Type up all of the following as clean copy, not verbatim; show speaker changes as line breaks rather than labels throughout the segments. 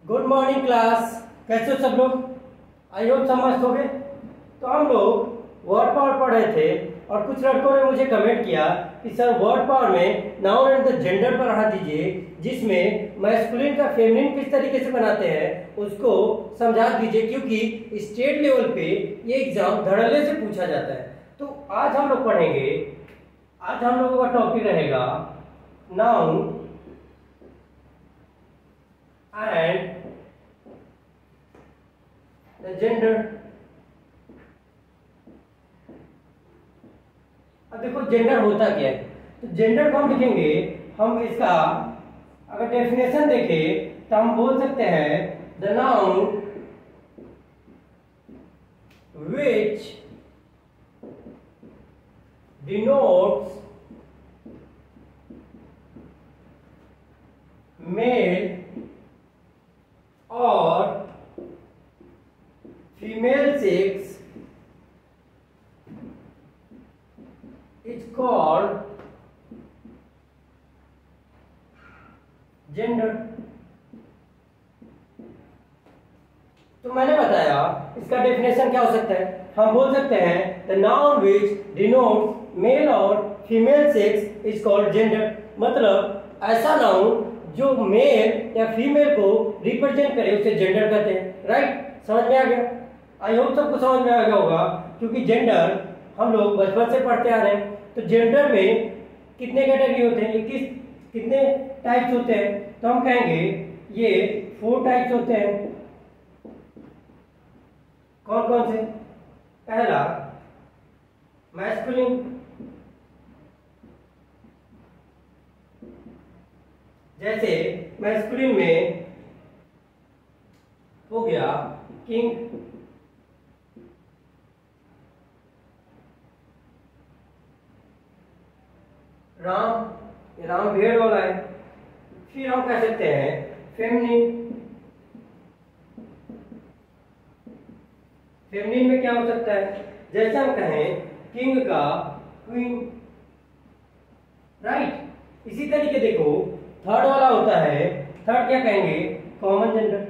Good morning class. कैसे हो सब लोग? आई होप सब मस्त हो गए। तो हम लोग वर्ड पावर पढ़ रहे थे और कुछ लड़कों ने मुझे कमेंट किया कि सर वर्ड पावर में नाउन एंड द जेंडर पढ़ा दीजिए, जिसमें मैस्कुलिन का फेमिनिन किस तरीके से बनाते हैं उसको समझा दीजिए, क्योंकि स्टेट लेवल पे ये एग्जाम धड़ल्ले से पूछा जाता है। तो आज हम लोग पढ़ेंगे, आज हम लोगों का टॉपिक रहेगा नाउन एंड द जेंडर। अब देखो जेंडर होता क्या है। तो जेंडर को हम लिखेंगे, हम इसका अगर डेफिनेशन देखें तो हम बोल सकते हैं the noun which denotes male or female sex is called gender। तो मैंने बताया इसका डेफिनेशन क्या हो सकता है। हम बोल सकते हैं the noun which denote male और female sex is called gender. मतलब ऐसा नाउन जो मेल या फीमेल को रिप्रेजेंट करे उसे जेंडर कहते हैं। राइट, समझ में आ गया? आई होप सबको समझ में आ गया होगा, क्योंकि जेंडर हम लोग बचपन से पढ़ते आ रहे हैं। तो जेंडर में कितने कैटेगरी होते हैं, ये कितने टाइप्स होते हैं? तो हम कहेंगे ये 4 टाइप्स होते हैं। कौन कौन से? पहला मैस्कुलिन, जैसे मैस्कुलिन में हो गया किंग, राम, ये राम भेड़ वाला है। फिर हम कह सकते हैं फेमिनिन। फेमिनिन में क्या हो सकता है? जैसे हम कहें किंग का क्वीन। राइट, इसी तरीके देखो थर्ड वाला होता है, थर्ड क्या कहेंगे? Common gender.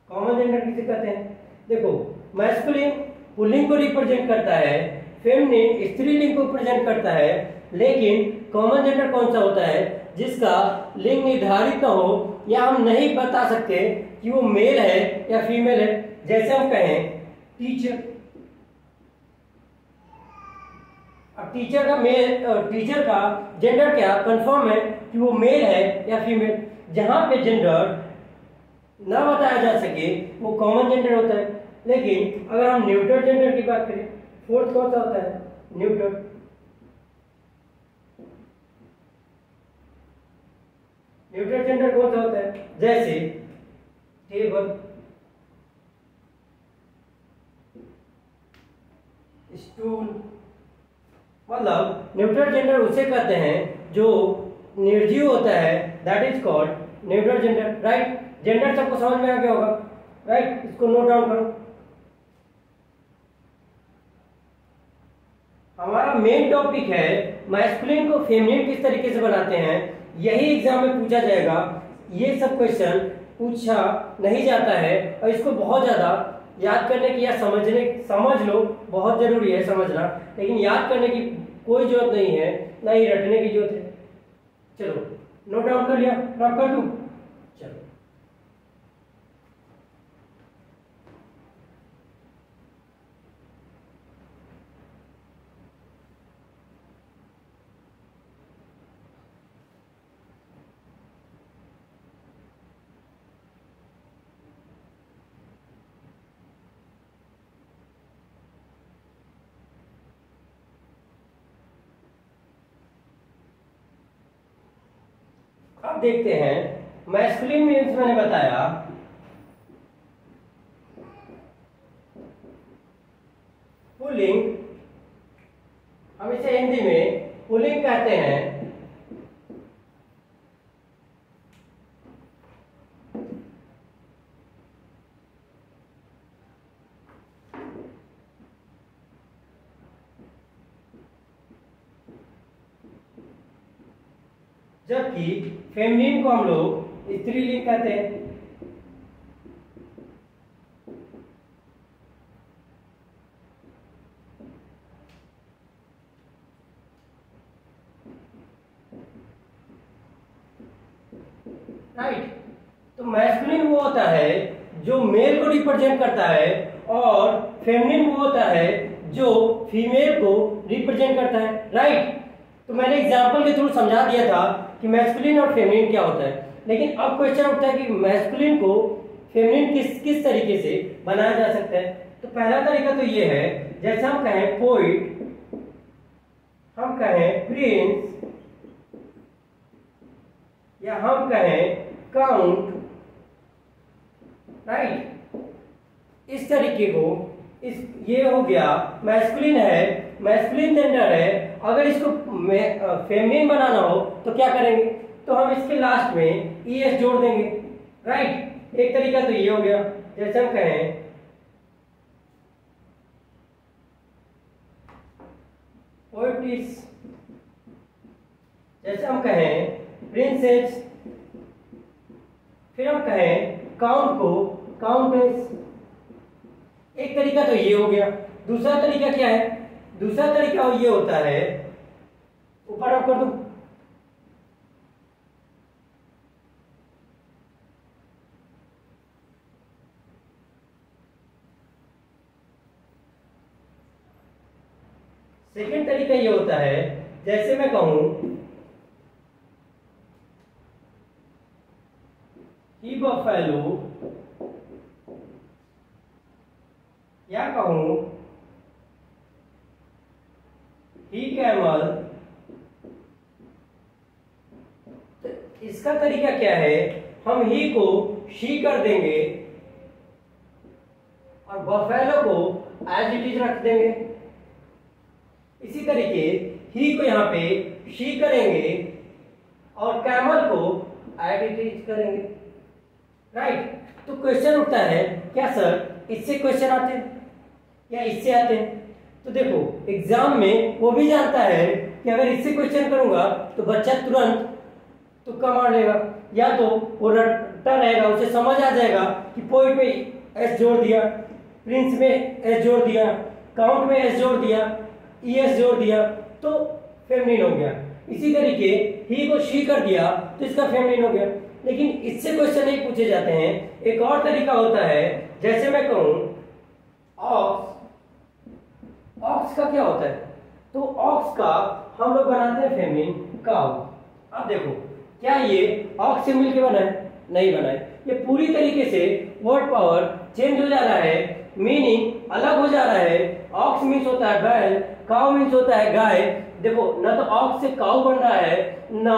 कॉमन जेंडर किसे कहते हैं? देखो मैस्कुलिन पुल्लिंग को रिप्रेजेंट करता है, फेमिनिन स्त्रीलिंग को रिप्रेजेंट करता है, लेकिन कॉमन जेंडर कौन सा होता है? जिसका लिंग निर्धारित न हो या हम नहीं बता सकते कि वो मेल है या फीमेल है। जैसे हम कहें टीचर। अब टीचर का जेंडर क्या कंफर्म है कि वो मेल है या फीमेल। जहां पे जेंडर ना बताया जा सके वो कॉमन जेंडर होता है। लेकिन अगर हम न्यूट्रल जेंडर की बात करें, फोर्थ कौन सा होता है? न्यूट्रल। न्यूट्रल जेंडर कौन सा होता है? जैसे टेबल, स्टूल। मतलब न्यूट्रल जेंडर उसे कहते हैं जो निर्जीव होता है, that is called neutral gender. Right, gender सबको समझ में आ गया होगा। राइट, इसको नोट डाउन करो। हमारा मेन टॉपिक है मैस्कुलिन को फेमिनिन किस तरीके से बनाते हैं। यही एग्जाम में पूछा जाएगा। ये सब क्वेश्चन पूछा नहीं जाता है और इसको बहुत ज्यादा याद करने की या समझ लो, बहुत जरूरी है समझना, लेकिन याद करने की कोई जरूरत नहीं है, ना ही रटने की जरूरत है। चलो नोट डाउन कर लिया? ड्रॉप कर दूं? चलो अब देखते हैं मैस्कुलिन मीन्स मैंने बताया पुल्लिंग, हम इसे हिंदी में पुल्लिंग कहते हैं। जबकि फेमिनिन को हम लोग स्त्रीलिंग कहते हैं। राइट। तो मैस्कुलिन वो होता है जो मेल को रिप्रेजेंट करता है और फेमिनिन वो होता है जो फीमेल को रिप्रेजेंट करता है। राइट। तो मैंने एग्जांपल के थ्रू समझा दिया था कि मैस्कुलिन और फेमिनिन क्या होता है, लेकिन अब क्वेश्चन उठता है कि मैस्कुलिन को फेमिनिन किस तरीके से बनाया जा सकता है। तो पहला तरीका तो ये है, जैसे हम कहें पोइट, हम कहें प्रिंस, या हम कहें काउंट। राइट। इस तरीके को ये हो गया मैस्कुलिन है, मैस्कुलिन जेंडर है। अगर इसको फेमिनिन बनाना हो तो क्या करेंगे, तो हम इसके लास्ट में ES जोड़ देंगे। राइट। एक तरीका तो ये हो गया, जैसे हम कहें पोएटिस, जैसे हम कहें प्रिंसेस, फिर हम कहें काउंट को काउंटेस। एक तरीका तो ये हो गया। दूसरा तरीका क्या है, दूसरा तरीका ये होता है, ऊपर आप कर दो, सेकेंड तरीका ये होता है, जैसे मैं कहूं ही बफेलो, या कहूं ही कैमल। तो इसका तरीका क्या है, हम ही को शी कर देंगे और बफेलो को एज इट इज रख देंगे। इसी तरीके ही को यहां पे शी करेंगे और कैमल को एज इट इज करेंगे। राइट। तो क्वेश्चन उठता है, क्या सर इससे क्वेश्चन आते हैं या इससे आते हैं? तो देखो एग्जाम में वो भी जानता है कि अगर इससे क्वेश्चन करूंगा तो बच्चा तुरंत तुक्का मार लेगा, या तो वो रटता रहेगा, उसे समझ आ जाएगा कि पोइट में एस जोड़ दिया, प्रिंस में एस जोड़ दिया, काउंट में एस जोड़ दिया, ES जोड़ दिया तो फेमिनिन हो गया। इसी तरीके ही को शी कर दिया तो इसका फेमिनिन हो गया। लेकिन इससे क्वेश्चन नहीं पूछे जाते हैं। एक और तरीका होता है, जैसे मैं कहूं ऑक्स, ऑक्स का क्या होता है, तो ऑक्स का हम लोग बनाते हैं फेमिनिन काउ। अब देखो क्या ये ऑक्स से मिलके बना है, नहीं बना है। ये पूरी तरीके से वर्ड पावर चेंज हो जा रहा है, मीनिंग अलग हो जा रहा है। ऑक्स मीन्स होता है बैल, काउ मीन्स होता है गाय। देखो ना तो ऑक्स से काउ बन रहा है, ना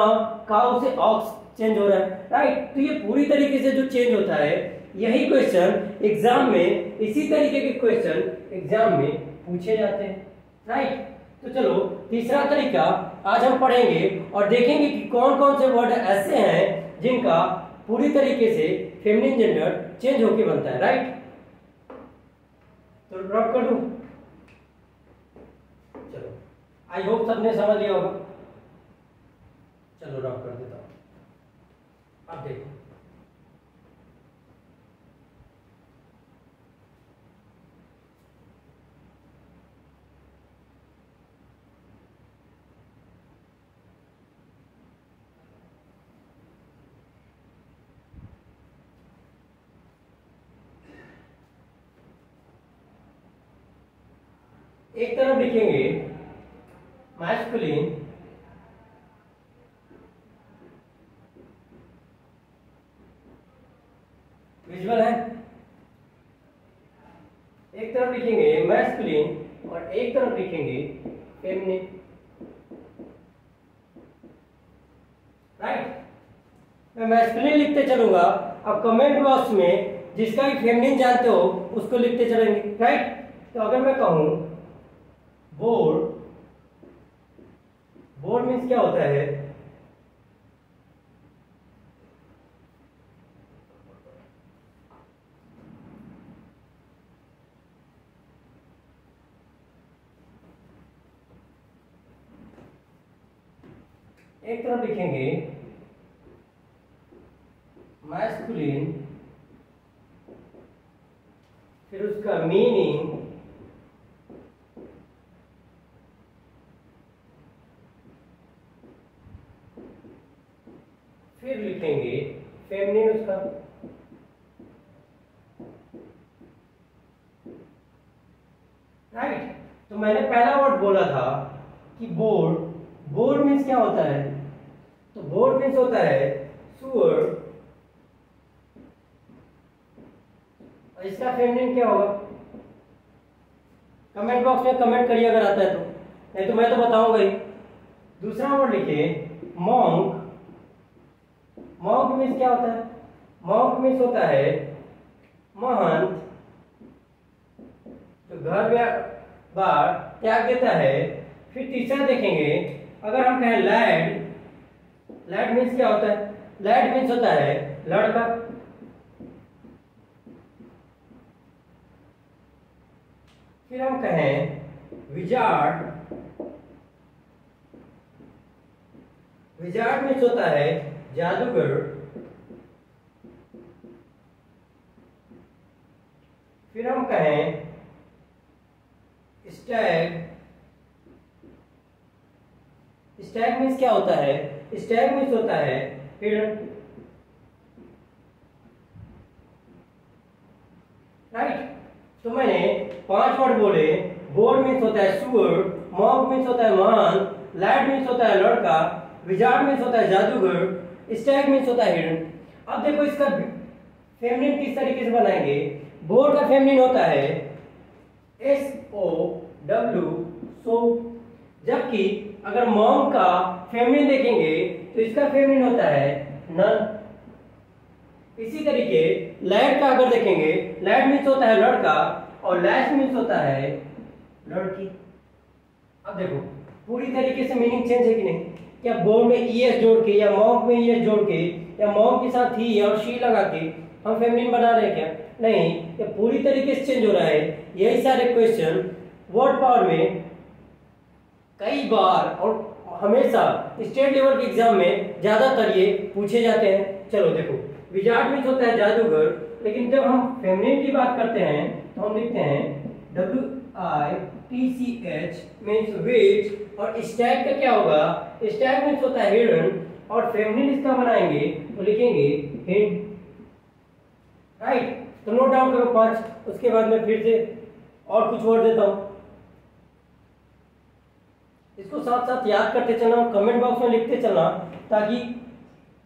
काउ से ऑक्स चेंज हो रहा है। राइट। तो ये पूरी तरीके से जो चेंज होता है, यही क्वेश्चन एग्जाम में, इसी तरीके के क्वेश्चन एग्जाम में पूछे जाते हैं। राइट। तो चलो तीसरा तरीका आज हम पढ़ेंगे और देखेंगे कि कौन कौन से वर्ड ऐसे हैं जिनका पूरी तरीके से फेमिनिन जेंडर चेंज होके बनता है। राइट। तो ड्रॉप कर दूं, चलो आई होप सबने समझ लिया होगा। चलो ड्रॉप कर देता हूं। अब देखो एक तरफ लिखेंगे मैस्कुलिन, विजुअल है, एक तरफ लिखेंगे मैस्कुलिन और एक तरफ लिखेंगे फेमिनिन। राइट। मैं मैस्कुलिन लिखते चलूंगा, अब कमेंट बॉक्स में जिसका भी फेमिनिन जानते हो उसको लिखते चलेंगे। राइट। तो अगर मैं कहूं बोर्ड, बोर्ड मीन्स क्या होता है, एक तरफ लिखेंगे मैस्कुलिन, फिर उसका मीनिंग, फिर लिखेंगे फेमिनिन उसका। राइट। तो मैंने पहला वर्ड बोला था कि बोर्ड, बोर्ड मीन्स क्या होता है? तो बोर्ड मीन्स होता है सुअर, और इसका फेमिनिन क्या होगा? कमेंट बॉक्स में कमेंट करिए अगर आता है तो, नहीं तो मैं तो बताऊंगा ही। दूसरा वर्ड लिखिए मॉन्क। मॉन्क मीन्स क्या होता है? मॉन्क मीन्स होता है महंत, जो घर बार त्याग देता है। फिर तीसरा देखेंगे, अगर हम कहें लैड, लैड मीन्स क्या होता है? लैड मीन्स होता है लड़का। फिर हम कहें विजार्ड, विजार्ड मीन्स होता है जादूगर। फिर हम कहें स्टैग, स्टैग मीन्स क्या होता है? स्टैग मीन्स होता है हिरण। राइट। तो मैंने 5 वर्ड बोले। बोर्ड मीन्स होता है सुअर, मॉन्क मीन्स होता है महान, लैड मीन्स होता है लड़का, विजार्ड मीन्स होता है जादूगर, स्टैग मीन्स होता है हिरण। अब देखो इसका फेमिनिन किस तरीके से बनाएंगे। बोर्ड का फेमिनिन होता है SOW, सो। जबकि अगर मॉम का फेमिनिन देखेंगे तो इसका फेमिनिन होता है नन। इसी तरीके लैड का अगर देखेंगे, लैड मीन्स होता है लड़का और लैश मीन्स होता है लड़की। अब देखो पूरी तरीके से मीनिंग चेंज है कि नहीं? क्या बोर्ड में ES जोड़ के या मॉम में ES जोड़ के या मॉम के साथ ही और शी लगा के हम फेमिनिन बना रहे हैं क्या? नहीं, ये पूरी तरीके से चेंज हो रहा है। यही सारे क्वेश्चन वर्ड पावर में कई बार और हमेशा स्टेट लेवल के एग्जाम में ज्यादातर ये पूछे जाते हैं। चलो देखो, विजार्ड मीन्स होता है जादूगर, लेकिन जब हम फेमिनिन की बात करते हैं तो हम लिखते हैं WITCH मीन्स विच, और स्टैग का क्या होगा? स्टैग मीन्स होता है हिरण, और फेमिनिन इसका बनाएंगे तो लिखेंगे हिंड। राइट। तो नोट डाउन करो 5, उसके बाद मैं फिर से और कुछ वर्ड देता हूं। इसको साथ साथ याद करते चलना और कमेंट बॉक्स में लिखते चलना, ताकि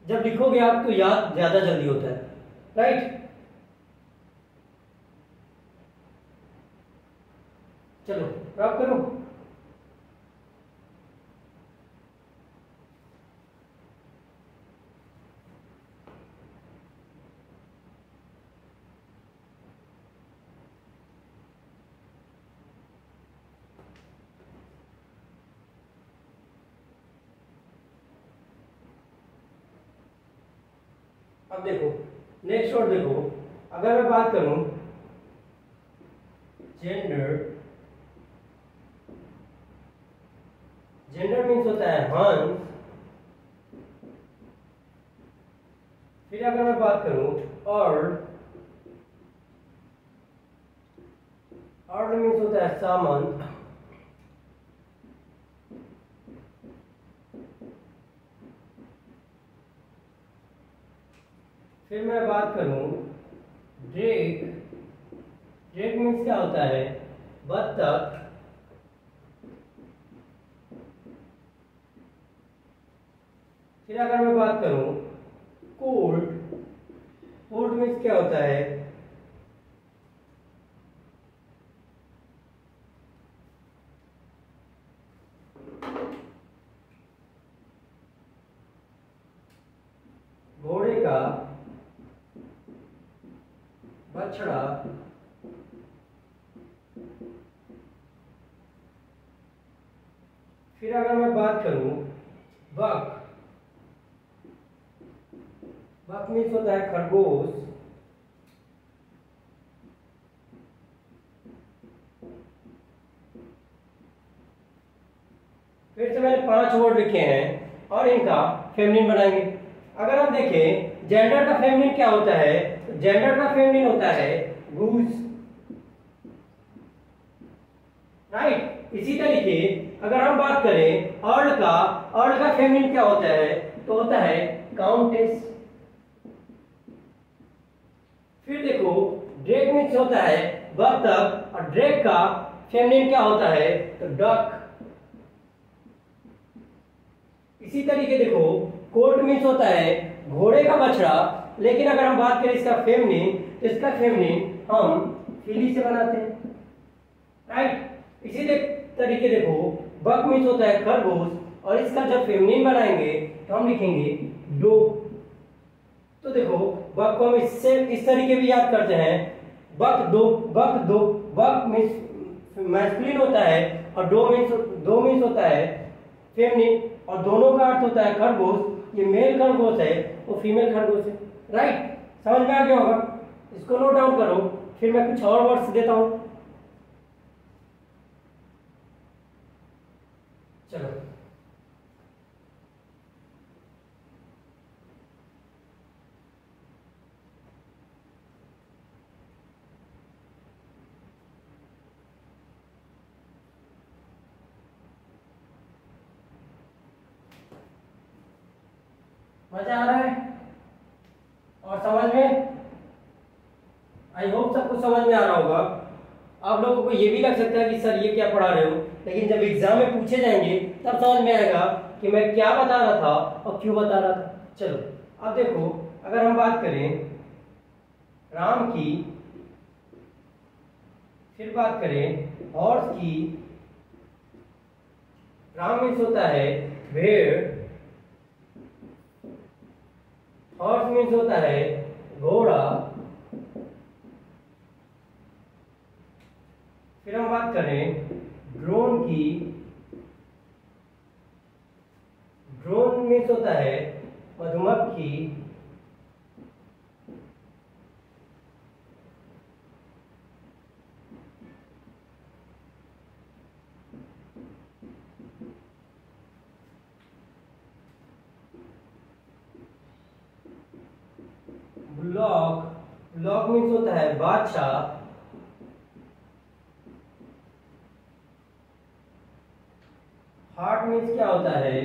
जब लिखोगे आप तो याद ज्यादा जल्दी होता है। राइट। चलो ड्रॉप करो। अब देखो नेक्स्ट वर्ड देखो, अगर मैं बात करूं जेंडर, जेंडर मीन्स होता है हंस। फिर अगर मैं बात करूं अर्ल, अर्ल मीन्स होता है सामंत। फिर मैं बात करूं ड्रेक, ड्रेक मीन्स क्या होता है? बत्तख। फिर अगर मैं बात करूं कोल्ट, कोल्ट मीन्स क्या होता है? घोड़े का बछड़ा। फिर अगर मैं बात करूं बक, बक मीन्स होता है खरगोश। फिर से मैंने 5 वर्ड लिखे हैं और इनका फेमिनिन बनाएंगे। अगर हम देखें जेंडर का फेमिनिन क्या होता है? जेंडर का फेमिनिन होता है गूस, राइट। इसी तरीके अगर हम बात करें अर्ल का फेमिनिन क्या होता है? तो होता है काउंटेस। फिर देखो ड्रेक मीन्स होता है बतख, और ड्रेक का फेमिनिन क्या होता है? तो डक। इसी तरीके देखो कोट मीन्स होता है घोड़े का बछड़ा, लेकिन अगर हम बात करें इसका फेमिनिन, तो इसका फेमिनिन हम फिली से बनाते हैं, राइट। इसी तरीके देखो बक मीन्स होता है खरगोश, और इसका जब फेमिनिन बनाएंगे तो हम लिखेंगे डो। तो देखो बक को हम इससे इस तरीके भी याद करते हैं, बक दो। बक मीन्स मैस्कुलिन होता है, और दो मीन्स होता है फेमिनिन, और दोनों का अर्थ होता है खरगोश। ये मेल खरगोश है, वो फीमेल खरगोश है, राइट। समझ में आ गया होगा? इसको नोट डाउन करो, फिर मैं कुछ और वर्ड्स देता हूं। चलो मजा आ रहा है और समझ में? आई होप सबको समझ में आ रहा होगा। आप लोगों को ये भी लग सकता है कि सर ये क्या पढ़ा रहे हो, लेकिन जब एग्जाम में पूछे जाएंगे तब समझ में आएगा कि मैं क्या बता रहा था और क्यों बता रहा था। चलो अब देखो, अगर हम बात करें राम की, फिर बात करें हॉर्स की। राम मीन्स होता है भेड़, हॉर्स मीन्स होता है घोड़ा। फिर हम बात करें ड्रोन की। ड्रोन मीन्स होता है मधुमक्खी। ब्लॉक मीन्स होता है बादशाह। हार्ट मीन्स क्या होता है?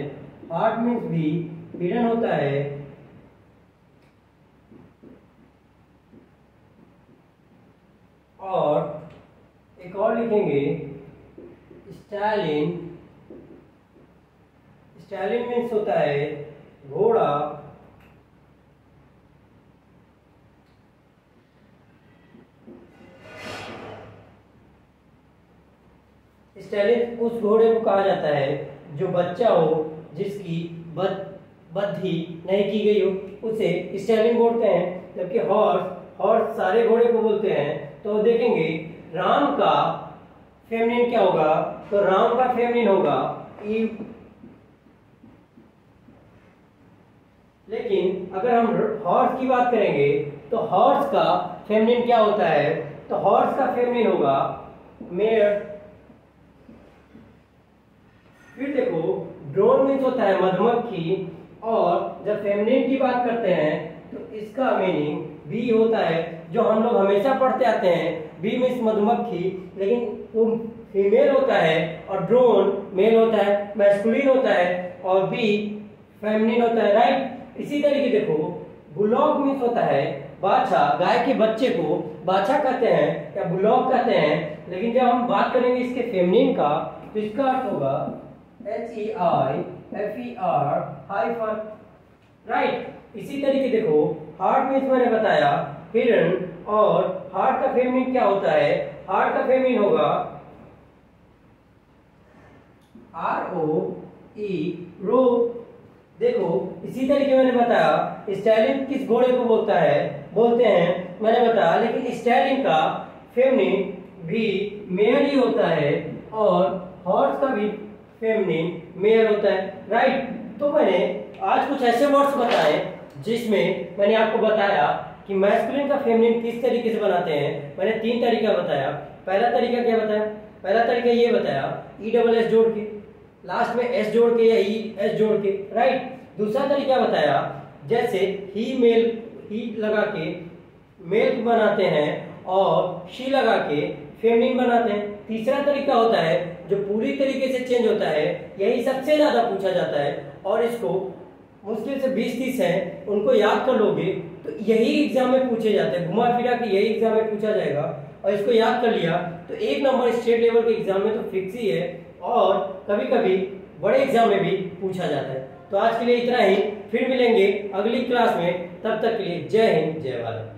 हार्ट मीन्स भी हिडन होता है। और एक और लिखेंगे स्टैलिन। स्टैलिन मीन्स होता है घोड़ा। स्टैलिन उस घोड़े को कहा जाता है जो बच्चा हो, जिसकी बद्धि नहीं की गई हो, उसे स्टैलिन बोलते हैं। जबकि हॉर्स सारे घोड़े को बोलते हैं। तो देखेंगे राम का फेमिनिन क्या होगा? तो राम का फेमिनिन होगा ईव। लेकिन अगर हम हॉर्स की बात करेंगे तो हॉर्स का फेमिनिन क्या होता है? तो हॉर्स का फेमिनिन होगा मेयर। फिर देखो ड्रोन मीन्स होता है मधुमक्खी, और जब फेमिनिन की बात करते हैं तो इसका मीनिंग बी होता है, जो हम लोग हमेशा पढ़ते आते हैं। बी मीन्स मधुमक्खी, लेकिन वो फीमेल होता है, और ड्रोन मेल होता है, मैस्कुलिन होता है, और बी फेमिनिन होता है, राइट। इसी तरीके देखो बुलॉक मीन्स होता है बाछा। गाय के बच्चे को बाछा कहते हैं या बुलॉक कहते हैं। लेकिन जब हम बात करेंगे इसके फेमिनिन का, तो इसका अर्थ होगा HEIFER हाइफन, राइट। इसी तरीके देखो हार्ट मीन्स मैंने बताया हिडन, और हार्ट का फेमिनिन क्या होता है? हार्ट का फेमिनिन होगा ROE रो। देखो इसी तरीके मैंने बताया स्टैलिन किस घोड़े को बोलते हैं मैंने बताया, लेकिन स्टैलिन का फेमिनिन भी मेल ही होता है, और हॉर्स का भी फेमिनिन मेल होता है, राइट। तो मैंने आज कुछ ऐसे वर्ड्स बताए जिसमें मैंने आपको बताया कि मैस्कुलिन का फेमिनिन किस तरीके से बनाते हैं। मैंने 3 तरीका बताया। पहला तरीका क्या बताया? पहला तरीका ये बताया ESS जोड़ के, लास्ट में S जोड़ के या ES जोड़ के, राइट। दूसरा तरीका बताया जैसे ही लगा के मेल बनाते हैं और शी लगा के फेमिनिन बनाते हैं। तीसरा तरीका होता है जो पूरी तरीके से चेंज होता है, यही सबसे ज्यादा पूछा जाता है और इसको मुश्किल से 20-30 है, उनको याद कर लोगे तो यही एग्जाम में पूछे जाते हैं, घुमा फिरा के यही एग्जाम में पूछा जाएगा और इसको याद कर लिया तो 1 नंबर स्टेट लेवल के एग्जाम में तो फिक्स ही है और कभी कभी बड़े एग्जाम में भी पूछा जाता है। तो आज के लिए इतना ही, फिर मिलेंगे अगली क्लास में, तब तक के लिए जय हिंद जय भारत।